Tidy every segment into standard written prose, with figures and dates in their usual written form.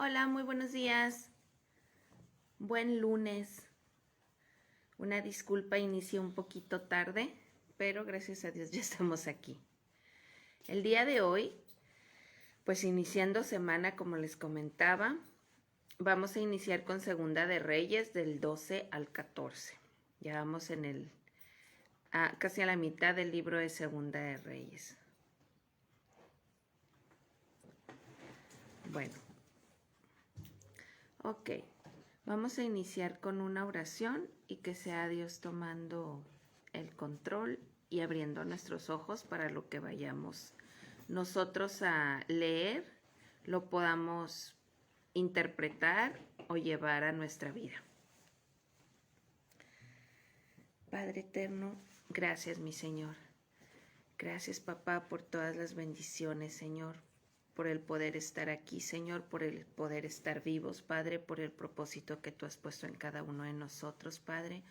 Hola, muy buenos días. Buen lunes. Una disculpa, inicié un poquito tarde, pero gracias a Dios ya estamos aquí. El día de hoy, pues iniciando semana, como les comentaba, vamos a iniciar con Segunda de Reyes del 12 al 14. Ya vamos casi a la mitad del libro de Segunda de Reyes. Bueno, ok. Vamos a iniciar con una oración y que sea Dios tomando el control y abriendo nuestros ojos para lo que vayamos nosotros a leer, lo podamos interpretar o llevar a nuestra vida. Padre eterno, gracias mi Señor. Gracias papá por todas las bendiciones, Señor, por el poder estar aquí, Señor, por el poder estar vivos, Padre, por el propósito que tú has puesto en cada uno de nosotros, Padre.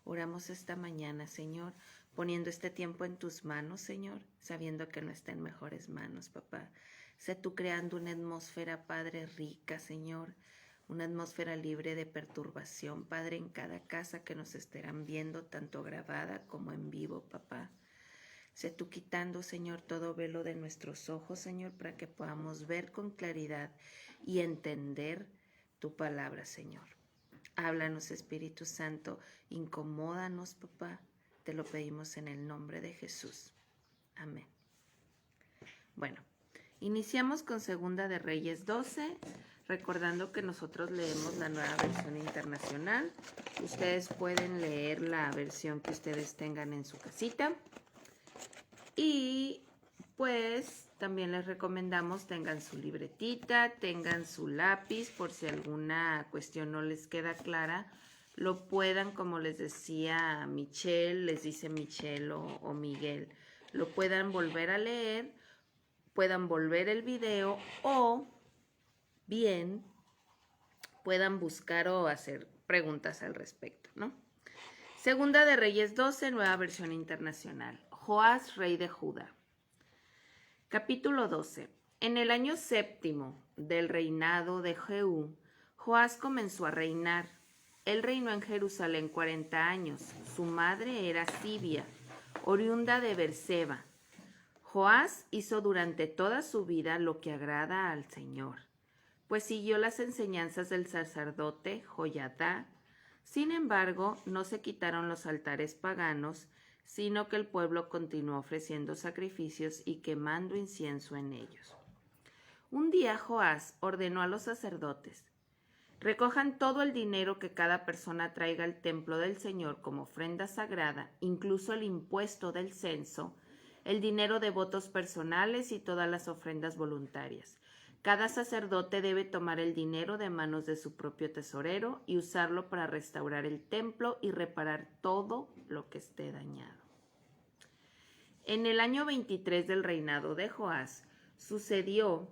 Oramos esta mañana, Señor, poniendo este tiempo en tus manos, Señor, sabiendo que no está en mejores manos, papá. Sé tú creando una atmósfera, Padre, rica, Señor, una atmósfera libre de perturbación, Padre, en cada casa que nos estarán viendo, tanto grabada como en vivo, papá. Sé tú quitando, Señor, todo velo de nuestros ojos, Señor, para que podamos ver con claridad y entender tu palabra, Señor. Háblanos, Espíritu Santo, incomódanos, papá. Te lo pedimos en el nombre de Jesús. Amén. Bueno, iniciamos con Segunda de Reyes 12, recordando que nosotros leemos la nueva versión internacional. Ustedes pueden leer la versión que ustedes tengan en su casita. Y pues también les recomendamos tengan su libretita, tengan su lápiz por si alguna cuestión no les queda clara, lo puedan, como les decía Michelle, les dice Michelle o Miguel, lo puedan volver a leer, puedan volver el video o bien puedan buscar o hacer preguntas al respecto, ¿no? Segunda de Reyes 12, nueva versión internacional. Joás, rey de Judá. Capítulo 12. En el año séptimo del reinado de Jehú, Joás comenzó a reinar. Él reinó en Jerusalén 40 años. Su madre era Sibia, oriunda de Berseba. Joás hizo durante toda su vida lo que agrada al Señor, pues siguió las enseñanzas del sacerdote Joiada. Sin embargo, no se quitaron los altares paganos, sino que el pueblo continuó ofreciendo sacrificios y quemando incienso en ellos. Un día Joás ordenó a los sacerdotes: recojan todo el dinero que cada persona traiga al templo del Señor como ofrenda sagrada, incluso el impuesto del censo, el dinero de votos personales y todas las ofrendas voluntarias. Cada sacerdote debe tomar el dinero de manos de su propio tesorero y usarlo para restaurar el templo y reparar todo lo que esté dañado. En el año 23 del reinado de Joás, sucedió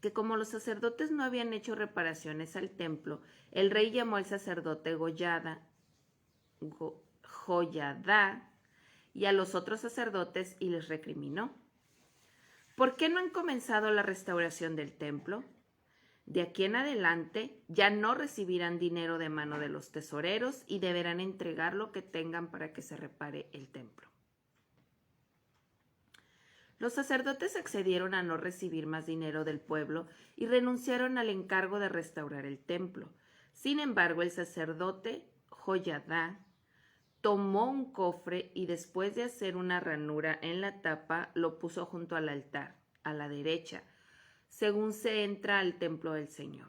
que como los sacerdotes no habían hecho reparaciones al templo, el rey llamó al sacerdote Joiada y a los otros sacerdotes y les recriminó: ¿por qué no han comenzado la restauración del templo? De aquí en adelante ya no recibirán dinero de mano de los tesoreros y deberán entregar lo que tengan para que se repare el templo. Los sacerdotes accedieron a no recibir más dinero del pueblo y renunciaron al encargo de restaurar el templo. Sin embargo, el sacerdote Joiada tomó un cofre y después de hacer una ranura en la tapa, lo puso junto al altar, a la derecha, según se entra al templo del Señor.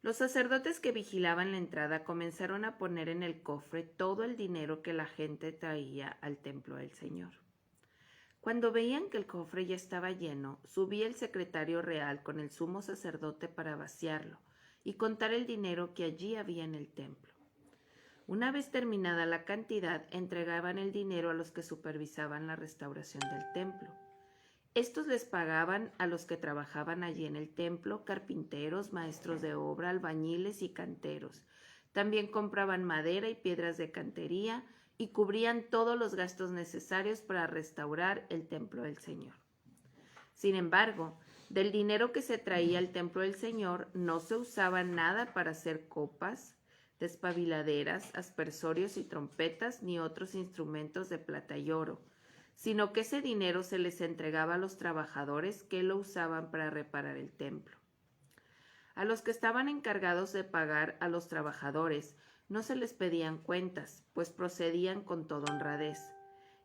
Los sacerdotes que vigilaban la entrada comenzaron a poner en el cofre todo el dinero que la gente traía al templo del Señor. Cuando veían que el cofre ya estaba lleno, subía el secretario real con el sumo sacerdote para vaciarlo y contar el dinero que allí había en el templo. Una vez terminada la cantidad, entregaban el dinero a los que supervisaban la restauración del templo. Estos les pagaban a los que trabajaban allí en el templo: carpinteros, maestros de obra, albañiles y canteros. También compraban madera y piedras de cantería y cubrían todos los gastos necesarios para restaurar el templo del Señor. Sin embargo, Del dinero que se traía al templo del Señor no se usaba nada para hacer copas, despabiladeras, aspersorios y trompetas, ni otros instrumentos de plata y oro, sino que ese dinero se les entregaba a los trabajadores que lo usaban para reparar el templo. A los que estaban encargados de pagar a los trabajadores no se les pedían cuentas, pues procedían con toda honradez.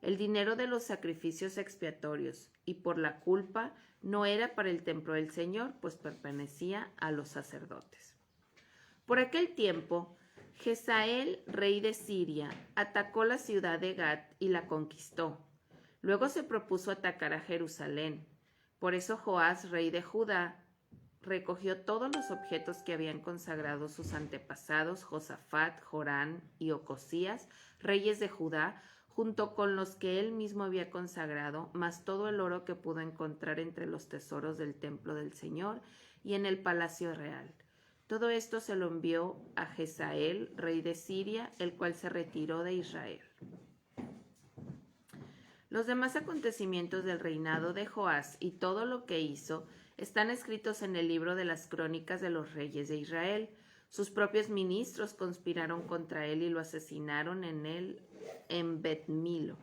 El dinero de los sacrificios expiatorios y por la culpa no era para el templo del Señor, pues pertenecía a los sacerdotes. Por aquel tiempo, Jezael, rey de Siria, atacó la ciudad de Gat y la conquistó. Luego se propuso atacar a Jerusalén. Por eso Joás, rey de Judá, recogió todos los objetos que habían consagrado sus antepasados Josafat, Jorán y Ocosías, reyes de Judá, junto con los que él mismo había consagrado, más todo el oro que pudo encontrar entre los tesoros del templo del Señor y en el palacio real. Todo esto se lo envió a Jezael, rey de Siria, el cual se retiró de Israel. Los demás acontecimientos del reinado de Joás y todo lo que hizo están escritos en el libro de las crónicas de los reyes de Israel. Sus propios ministros conspiraron contra él y lo asesinaron en Bet-Milo,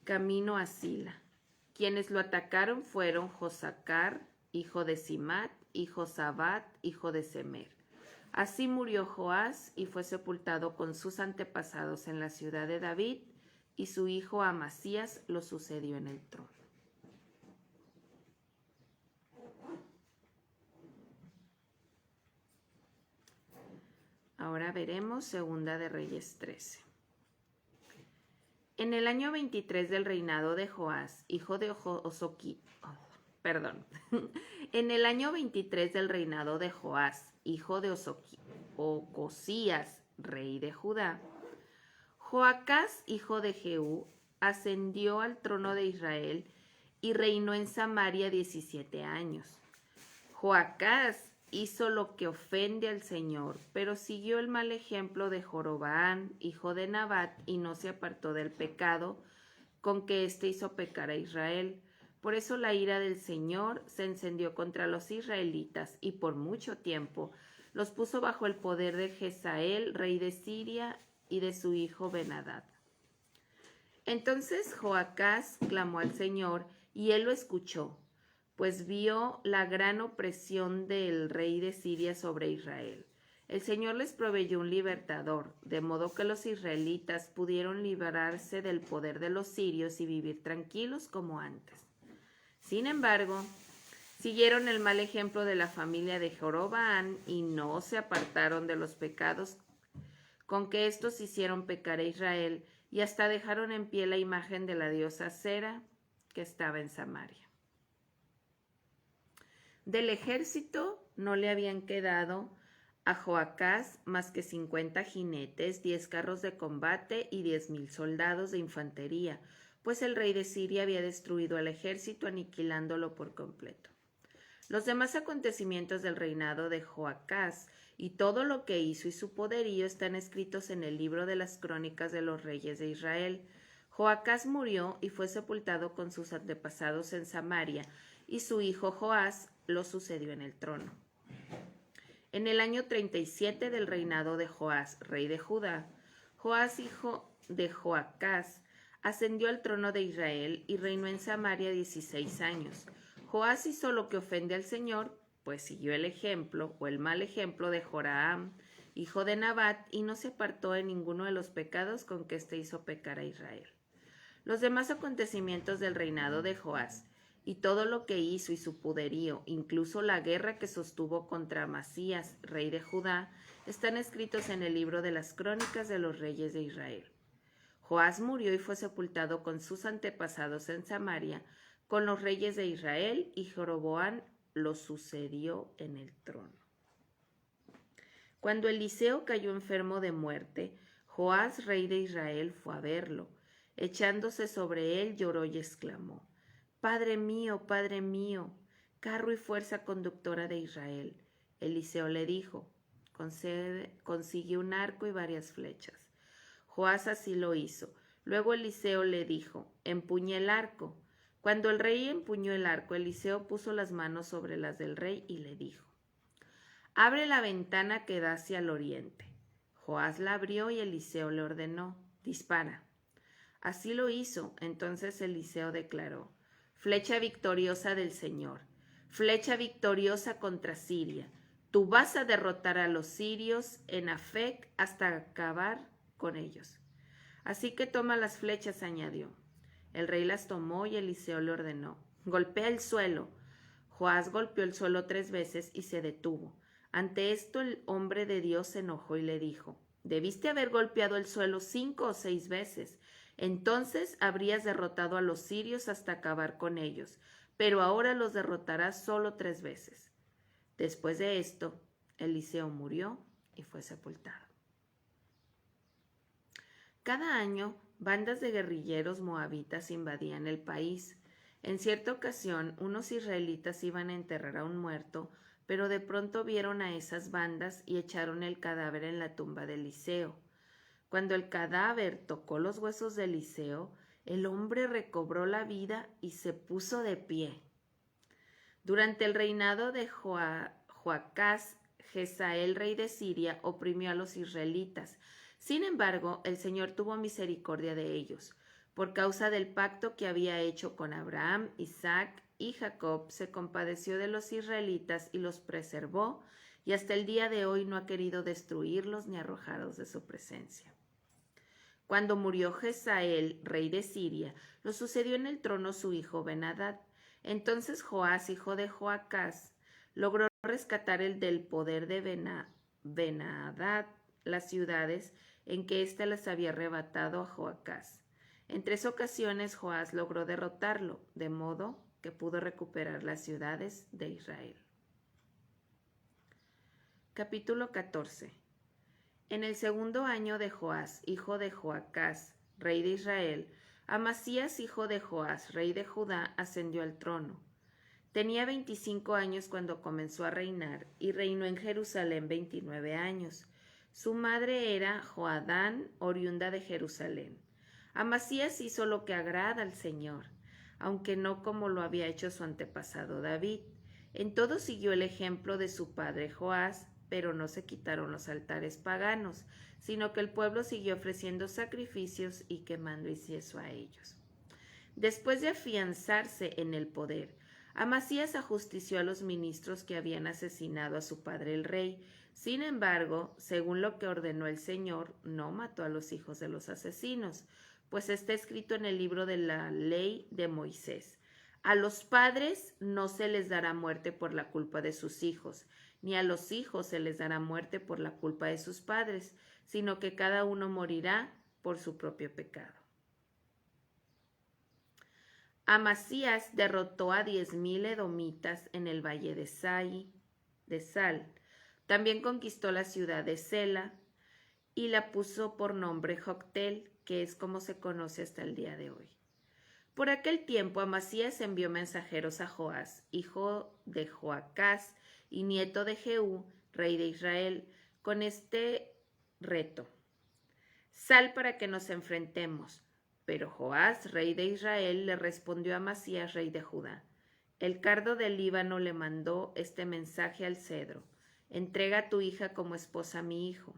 camino a Sila. Quienes lo atacaron fueron Josacar, hijo de Simat, y Josabat, hijo de Semer. Así murió Joás y fue sepultado con sus antepasados en la ciudad de David, y su hijo Amasías lo sucedió en el trono. Ahora veremos Segunda de Reyes 13. En el año 23 del reinado de Joás, hijo de En el año 23 del reinado de Joás, hijo de Ocosías, rey de Judá, Joacás, hijo de Jehú, ascendió al trono de Israel y reinó en Samaria 17 años. Joacás hizo lo que ofende al Señor, pero siguió el mal ejemplo de Joroboam, hijo de Nabat, y no se apartó del pecado con que éste hizo pecar a Israel. Por eso la ira del Señor se encendió contra los israelitas y por mucho tiempo los puso bajo el poder de Jezael, rey de Siria, y de su hijo Ben-Hadad. Entonces Joacás clamó al Señor y él lo escuchó, pues vio la gran opresión del rey de Siria sobre Israel. El Señor les proveyó un libertador, de modo que los israelitas pudieron librarse del poder de los sirios y vivir tranquilos como antes. Sin embargo, siguieron el mal ejemplo de la familia de Joroboam y no se apartaron de los pecados con que éstos hicieron pecar a Israel, y hasta dejaron en pie la imagen de la diosa Sera que estaba en Samaria. Del ejército no le habían quedado a Joacás más que 50 jinetes, 10 carros de combate y 10,000 soldados de infantería, pues el rey de Siria había destruido al ejército, aniquilándolo por completo. Los demás acontecimientos del reinado de Joacás y todo lo que hizo y su poderío están escritos en el libro de las crónicas de los reyes de Israel. Joacás murió y fue sepultado con sus antepasados en Samaria, y su hijo Joás lo sucedió en el trono. En el año 37 del reinado de Joás, rey de Judá, Joás, hijo de Joacás, ascendió al trono de Israel y reinó en Samaria 16 años. Joás hizo lo que ofende al Señor, pues siguió el ejemplo o el mal ejemplo de Joram, hijo de Nabat, y no se apartó de ninguno de los pecados con que éste hizo pecar a Israel. Los demás acontecimientos del reinado de Joás y todo lo que hizo y su poderío, incluso la guerra que sostuvo contra Amasías, rey de Judá, están escritos en el libro de las crónicas de los reyes de Israel. Joás murió y fue sepultado con sus antepasados en Samaria, con los reyes de Israel, y Jeroboam lo sucedió en el trono. Cuando Eliseo cayó enfermo de muerte, Joás, rey de Israel, fue a verlo. Echándose sobre él, lloró y exclamó: Padre mío, carro y fuerza conductora de Israel. Eliseo le dijo: consigue un arco y varias flechas. Joás así lo hizo. Luego Eliseo le dijo: empuña el arco. Cuando el rey empuñó el arco, Eliseo puso las manos sobre las del rey y le dijo: «Abre la ventana que da hacia el oriente». Joás la abrió y Eliseo le ordenó: «Dispara». Así lo hizo. Entonces Eliseo declaró: «Flecha victoriosa del Señor, flecha victoriosa contra Siria. Tú vas a derrotar a los sirios en Afec hasta acabar con ellos». «Así que toma las flechas», añadió. El rey las tomó y Eliseo le ordenó: «Golpea el suelo». Joás golpeó el suelo 3 veces y se detuvo. Ante esto el hombre de Dios se enojó y le dijo: «Debiste haber golpeado el suelo 5 o 6 veces. Entonces habrías derrotado a los sirios hasta acabar con ellos, pero ahora los derrotarás solo 3 veces». Después de esto, Eliseo murió y fue sepultado. Cada año, bandas de guerrilleros moabitas invadían el país. En cierta ocasión, unos israelitas iban a enterrar a un muerto, pero de pronto vieron a esas bandas y echaron el cadáver en la tumba de Eliseo. Cuando el cadáver tocó los huesos de Eliseo, el hombre recobró la vida y se puso de pie. Durante el reinado de Joacás, Jezael, rey de Siria, oprimió a los israelitas. Sin embargo, el Señor tuvo misericordia de ellos. Por causa del pacto que había hecho con Abraham, Isaac y Jacob, se compadeció de los israelitas y los preservó, y hasta el día de hoy no ha querido destruirlos ni arrojarlos de su presencia. Cuando murió Jezael, rey de Siria, lo sucedió en el trono su hijo Ben-Hadad. Entonces Joás, hijo de Joacás, logró rescatar del poder de Ben-Hadad las ciudades en que éste las había arrebatado a Joacás. En 3 ocasiones Joás logró derrotarlo, de modo que pudo recuperar las ciudades de Israel. Capítulo 14. En el 2.º año de Joás, hijo de Joacás, rey de Israel, Amasías, hijo de Joás, rey de Judá, ascendió al trono. Tenía 25 años cuando comenzó a reinar y reinó en Jerusalén 29 años. Su madre era Joadán, oriunda de Jerusalén. Amasías hizo lo que agrada al Señor, aunque no como lo había hecho su antepasado David. En todo siguió el ejemplo de su padre Joás, pero no se quitaron los altares paganos, sino que el pueblo siguió ofreciendo sacrificios y quemando incienso a ellos. Después de afianzarse en el poder, Amasías ajustició a los ministros que habían asesinado a su padre el rey. Sin embargo, según lo que ordenó el Señor, no mató a los hijos de los asesinos, pues está escrito en el libro de la ley de Moisés: «A los padres no se les dará muerte por la culpa de sus hijos, ni a los hijos se les dará muerte por la culpa de sus padres, sino que cada uno morirá por su propio pecado». Amasías derrotó a 10,000 edomitas en el valle de Sal. También conquistó la ciudad de Sela y la puso por nombre Joctel, que es como se conoce hasta el día de hoy. Por aquel tiempo Amasías envió mensajeros a Joás, hijo de Joacás y nieto de Jehú, rey de Israel, con este reto: «Sal para que nos enfrentemos». Pero Joás, rey de Israel, le respondió a Amasías, rey de Judá: «El cardo del Líbano le mandó este mensaje al cedro: entrega a tu hija como esposa a mi hijo».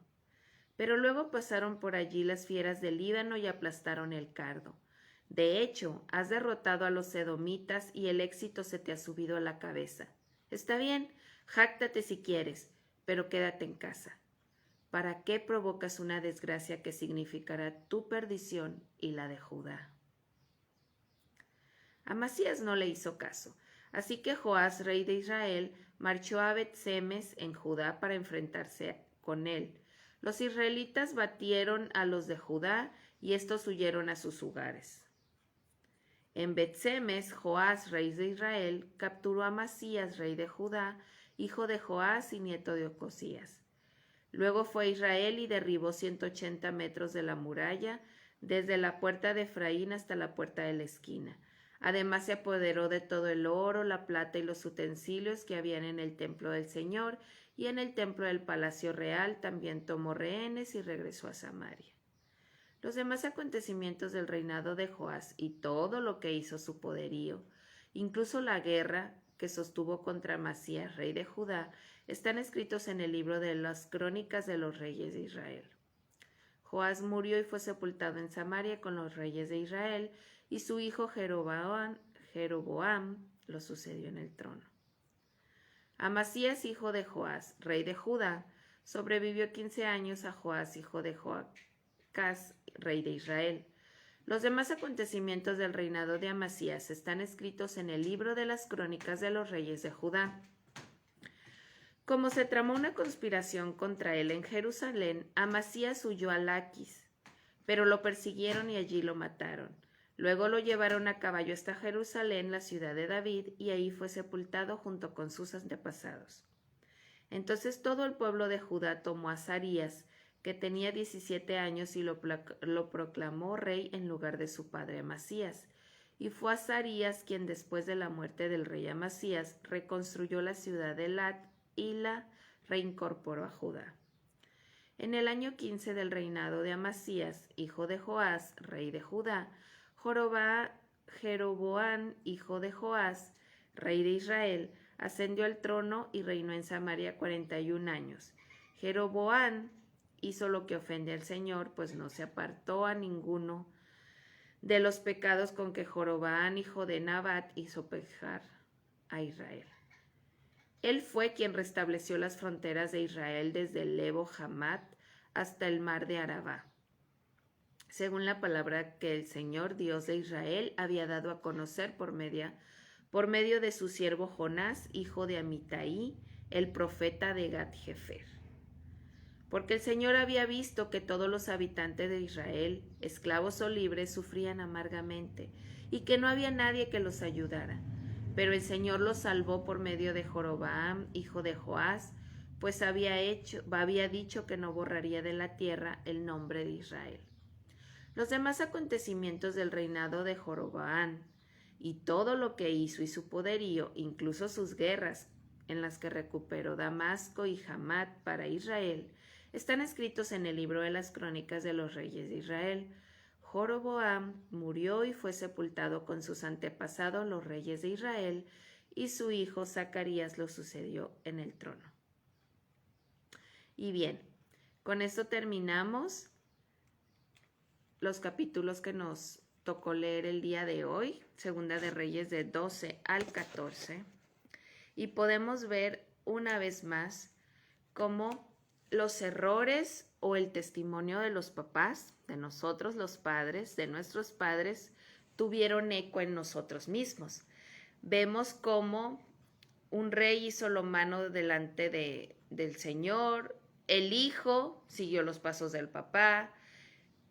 Pero luego pasaron por allí las fieras del Líbano y aplastaron el cardo. De hecho, has derrotado a los edomitas y el éxito se te ha subido a la cabeza. Está bien, jáctate si quieres, pero quédate en casa. ¿Para qué provocas una desgracia que significará tu perdición y la de Judá? Amasías no le hizo caso, así que Joás, rey de Israel, marchó a Bet-Semes en Judá para enfrentarse con él. Los israelitas batieron a los de Judá y estos huyeron a sus hogares. En Bet-Semes, Joás, rey de Israel, capturó a Amasías, rey de Judá, hijo de Joás y nieto de Ocosías. Luego fue a Israel y derribó 180 metros de la muralla, desde la puerta de Efraín hasta la puerta de la esquina. Además se apoderó de todo el oro, la plata y los utensilios que habían en el templo del Señor, y en el templo del palacio real también tomó rehenes y regresó a Samaria. Los demás acontecimientos del reinado de Joás y todo lo que hizo su poderío, incluso la guerra que sostuvo contra Amasías, rey de Judá, están escritos en el libro de las crónicas de los reyes de Israel. Joás murió y fue sepultado en Samaria con los reyes de Israel, y su hijo Jeroboam lo sucedió en el trono. Amasías, hijo de Joás, rey de Judá, sobrevivió 15 años a Joás, hijo de Joacás, rey de Israel. Los demás acontecimientos del reinado de Amasías están escritos en el libro de las crónicas de los reyes de Judá. Como se tramó una conspiración contra él en Jerusalén, Amasías huyó a Laquis, pero lo persiguieron y allí lo mataron. Luego lo llevaron a caballo hasta Jerusalén, la ciudad de David, y ahí fue sepultado junto con sus antepasados. Entonces todo el pueblo de Judá tomó a Azarías, que tenía 17 años, y lo proclamó rey en lugar de su padre Amasías. Y fue Azarías quien, después de la muerte del rey Amasías, reconstruyó la ciudad de Lat y la reincorporó a Judá. En el año 15 del reinado de Amasías, hijo de Joás, rey de Judá, Jeroboam, hijo de Joás, rey de Israel, ascendió al trono y reinó en Samaria 41 años. Jeroboam hizo lo que ofende al Señor, pues no se apartó a ninguno de los pecados con que Joroboam, hijo de Nabat, hizo pecar a Israel. Él fue quien restableció las fronteras de Israel desde el Lebo Hamat hasta el mar de Arabá, según la palabra que el Señor Dios de Israel había dado a conocer por medio de su siervo Jonás, hijo de Amitai, el profeta de Gat-Hefer. Porque el Señor había visto que todos los habitantes de Israel, esclavos o libres, sufrían amargamente, y que no había nadie que los ayudara. Pero el Señor los salvó por medio de Joroboam, hijo de Joás, pues había dicho que no borraría de la tierra el nombre de Israel. Los demás acontecimientos del reinado de Joroboam y todo lo que hizo y su poderío, incluso sus guerras, en las que recuperó Damasco y Hamat para Israel, están escritos en el libro de las crónicas de los reyes de Israel. Joroboam murió y fue sepultado con sus antepasados los reyes de Israel, y su hijo Zacarías lo sucedió en el trono. Y bien, con esto terminamos los capítulos que nos tocó leer el día de hoy, Segunda de Reyes de 12 al 14, y podemos ver una vez más cómo los errores o el testimonio de los papás, de nosotros los padres, de nuestros padres, tuvieron eco en nosotros mismos. Vemos cómo un rey hizo lo malo delante del Señor, el hijo siguió los pasos del papá,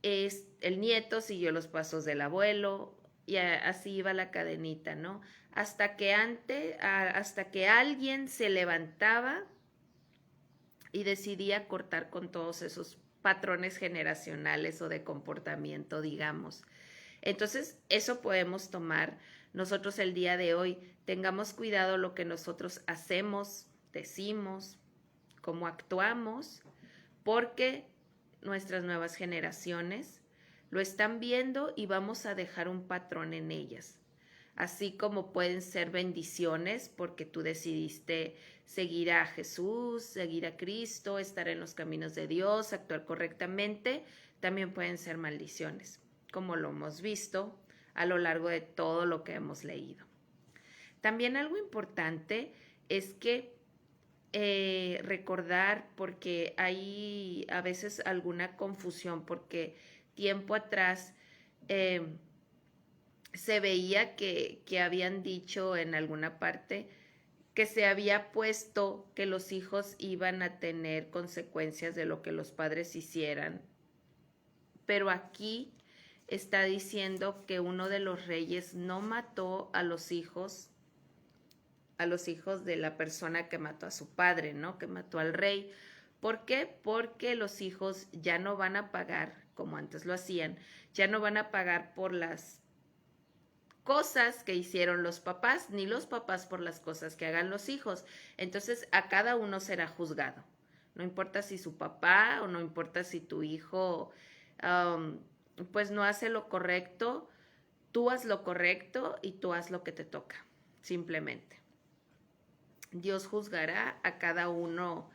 el nieto siguió los pasos del abuelo, y así iba la cadenita, ¿no? Hasta que alguien se levantaba y decidía cortar con todos esos patrones generacionales o de comportamiento, digamos. Entonces, eso podemos tomar nosotros el día de hoy. Tengamos cuidado lo que nosotros hacemos, decimos, cómo actuamos, porque nuestras nuevas generaciones lo están viendo y vamos a dejar un patrón en ellas. Así como pueden ser bendiciones porque tú decidiste seguir a Jesús, seguir a Cristo, estar en los caminos de Dios, actuar correctamente, también pueden ser maldiciones, como lo hemos visto a lo largo de todo lo que hemos leído. También algo importante es que recordar, porque hay a veces alguna confusión, porque tiempo atrás se veía que habían dicho en alguna parte que se había puesto que los hijos iban a tener consecuencias de lo que los padres hicieran, pero aquí está diciendo que uno de los reyes no mató a los hijos de la persona que mató a su padre, ¿no? Que mató al rey. ¿Por qué? Porque los hijos ya no van a pagar, como antes lo hacían, ya no van a pagar por las cosas que hicieron los papás, ni los papás por las cosas que hagan los hijos. Entonces, a cada uno será juzgado. No importa si su papá o no importa si tu hijo pues no hace lo correcto, tú haz lo correcto y tú haz lo que te toca, simplemente. Dios juzgará a cada uno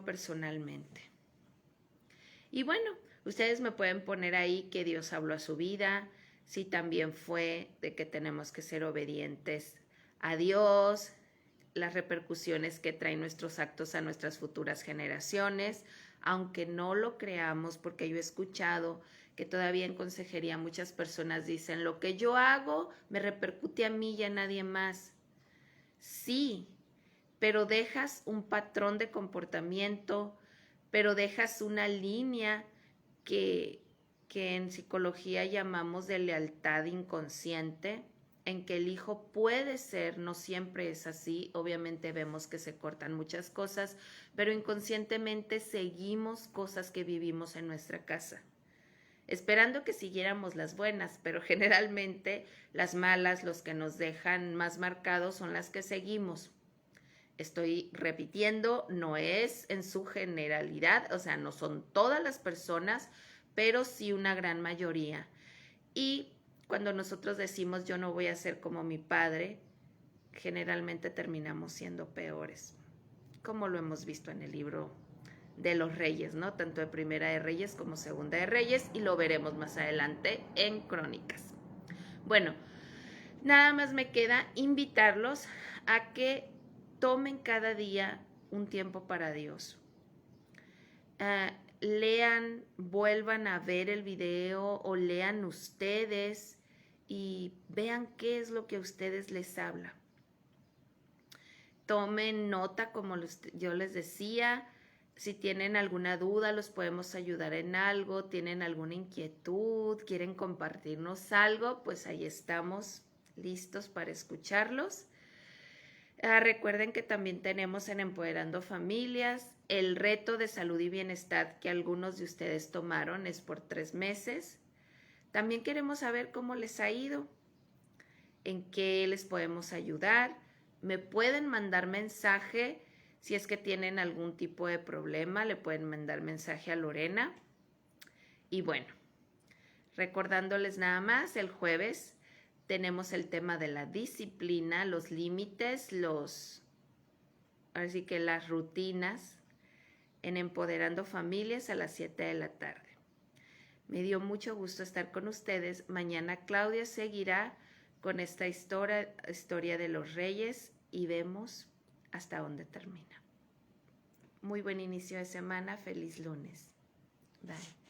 personalmente. Y bueno, ustedes me pueden poner ahí que Dios habló a su vida, si también fue de que tenemos que ser obedientes a Dios, las repercusiones que traen nuestros actos a nuestras futuras generaciones, aunque no lo creamos, porque yo he escuchado que todavía en consejería muchas personas dicen, lo que yo hago me repercute a mí y a nadie más. Sí, pero dejas un patrón de comportamiento, pero dejas una línea que en psicología llamamos de lealtad inconsciente, en que el hijo puede ser, no siempre es así, obviamente vemos que se cortan muchas cosas, pero inconscientemente seguimos cosas que vivimos en nuestra casa, esperando que siguiéramos las buenas, pero generalmente las malas, los que nos dejan más marcados son las que seguimos. Estoy repitiendo, no es en su generalidad, o sea, no son todas las personas, pero sí una gran mayoría. Y cuando nosotros decimos yo no voy a ser como mi padre, generalmente terminamos siendo peores, como lo hemos visto en el libro de los Reyes, ¿no? Tanto de Primera de Reyes como Segunda de Reyes, y lo veremos más adelante en Crónicas. Bueno, nada más me queda invitarlos a que tomen cada día un tiempo para Dios. Lean, vuelvan a ver el video o lean ustedes y vean qué es lo que a ustedes les habla. Tomen nota, como yo les decía. Si tienen alguna duda, los podemos ayudar en algo, tienen alguna inquietud, quieren compartirnos algo, pues ahí estamos listos para escucharlos. Recuerden que también tenemos en Empoderando Familias el reto de salud y bienestar que algunos de ustedes tomaron, es por 3 meses. También queremos saber cómo les ha ido, en qué les podemos ayudar. Me pueden mandar mensaje si es que tienen algún tipo de problema, le pueden mandar mensaje a Lorena. Y bueno, recordándoles nada más, el jueves tenemos el tema de la disciplina, los límites, así que las rutinas en Empoderando Familias a las 7 de la tarde. Me dio mucho gusto estar con ustedes. Mañana Claudia seguirá con esta historia de los reyes y vemos hasta dónde termina. Muy buen inicio de semana. Feliz lunes. Bye.